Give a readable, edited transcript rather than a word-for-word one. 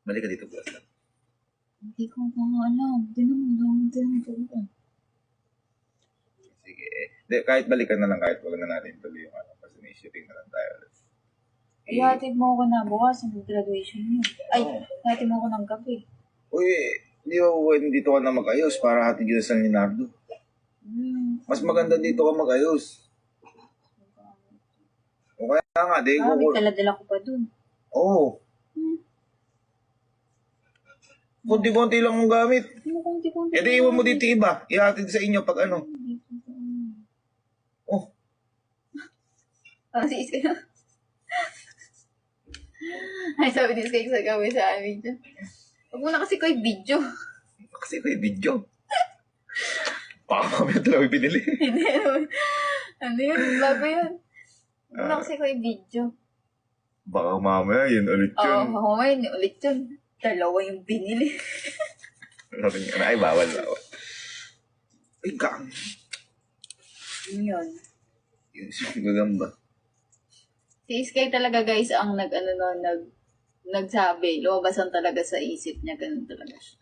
Balik ka dito, boss. Hindi ko mga alam. Tinamang ko. Sige. De, kahit balikan na lang, kahit wag na natin tuloy yung ano. Kasi may shooting na lang tayo. Ihatid mo ko na bukas ang graduation niyo. Ay, ihatid mo ko ng gabi. Uy, di ba pwede dito ka na mag-ayos para hatid yun sa San Leonardo? Mas maganda dito ka mag-ayos. O kaya nga, di ko... May taladala ko pa dun. Oo. Kunti-kunti lang ang gamit. Kunti-kunti. E di iwan mo dito iba. Ihatid sa inyo pag ano. Oh. Si Iska. Ay, sabi ni Iska sa kami sa amin dyan. Huwag mo na kasi ko i-video. Kasi ko i-video. Baka mamaya talaga pinili. Hindi, ano yun? Bago yun. Huwag mo na kasi ko i-video. Baka mamaya yun ulit yun. Oo, mamaya yun ulit yun. Dalawa yung binili. Sabi niya, ay bawal. Ay, kang. Yun. Yun, gagamba. Si Iskay talaga guys ang nagsabi. Lumabasan talaga sa isip niya. Ganun talaga siya.